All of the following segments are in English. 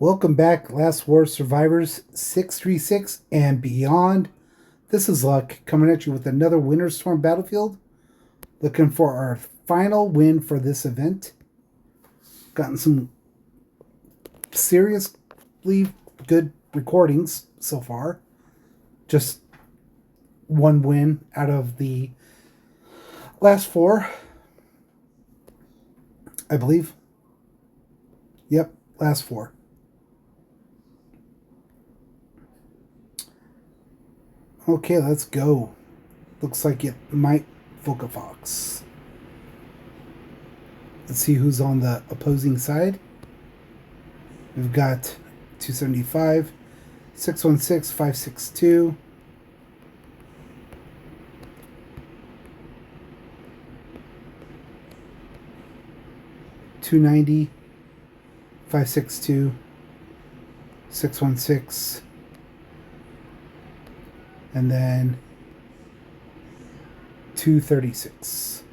Welcome back, Last War Survivors 636 and beyond. This is Luck coming at you with another Winter Storm Battlefield. Looking for our final win for this event. Gotten some seriously good recordings so far. Just one win out of the last four, I believe. Yep, last four. Okay, let's go. Looks like it might Fox. Let's see who's on the opposing side. We've got 275, 616, 562. $290, 562, 616, and then 236.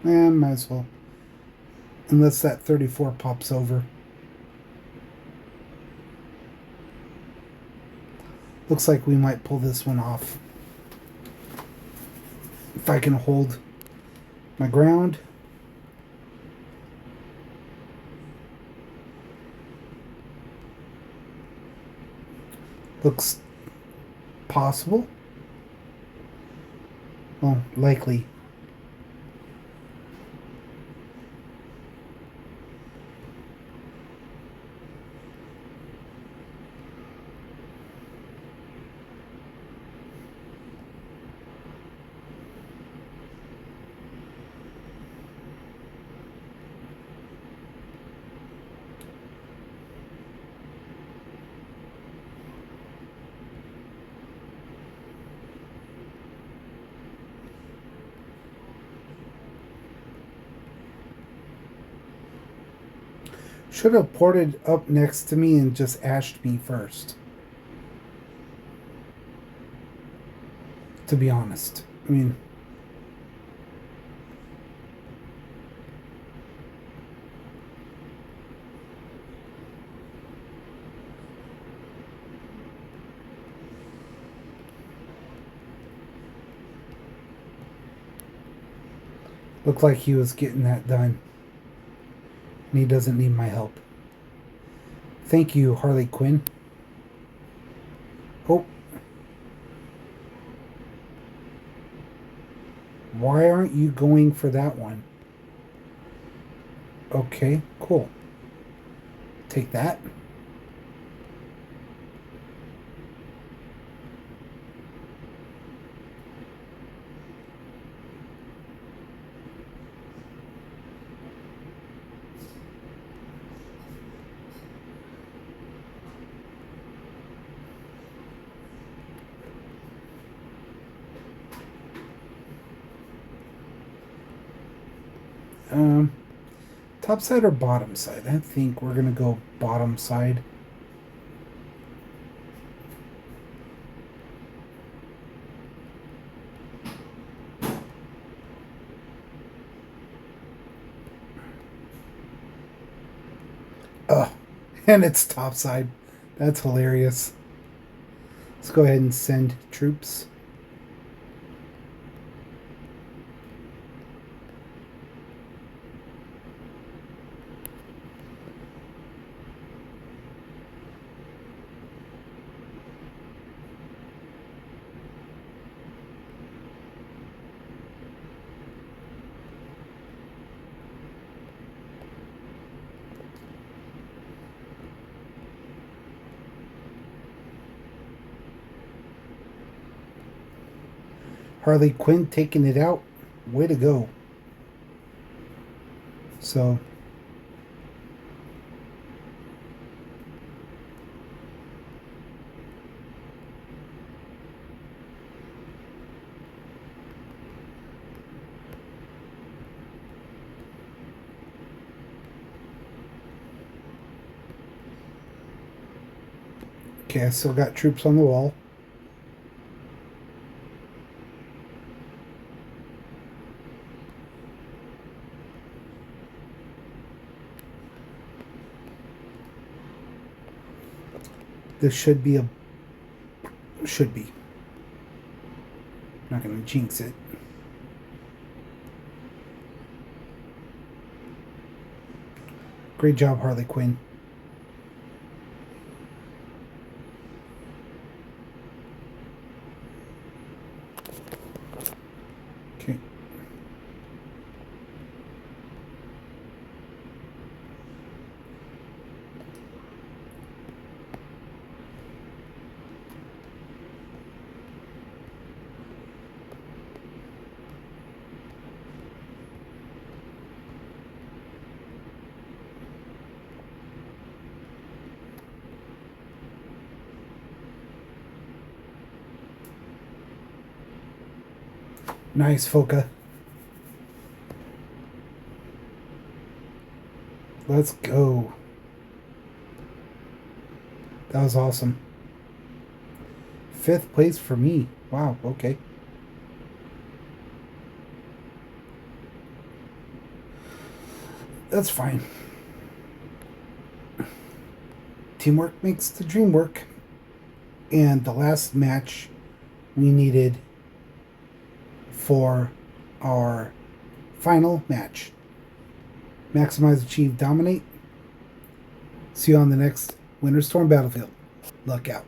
And might as well. Unless that 34 pops over. Looks like we might pull this one off. If I can hold my ground. Looks possible. Well, likely. Should have ported up next to me and just ashed me first. To be honest. I mean, looked like he was getting that done. And he doesn't need my help. Thank you, Harley Quinn. Oh. Why aren't you going for that one? Okay, cool. Take that. Top side or bottom side? I think we're gonna go bottom side. Oh, and it's top side. That's hilarious. Let's go ahead and send troops. Harley Quinn taking it out. Way to go. So, okay, I still got troops on the wall. This should be a... Should be. Not going to jinx it. Great job, Harley Quinn. Okay. Nice, Foka. Let's go. That was awesome. 5th place for me. Wow, okay. That's fine. Teamwork makes the dream work. And the last match we needed for our final match. Maximize, achieve, dominate. See you on the next Winter Storm Battlefield. Look out.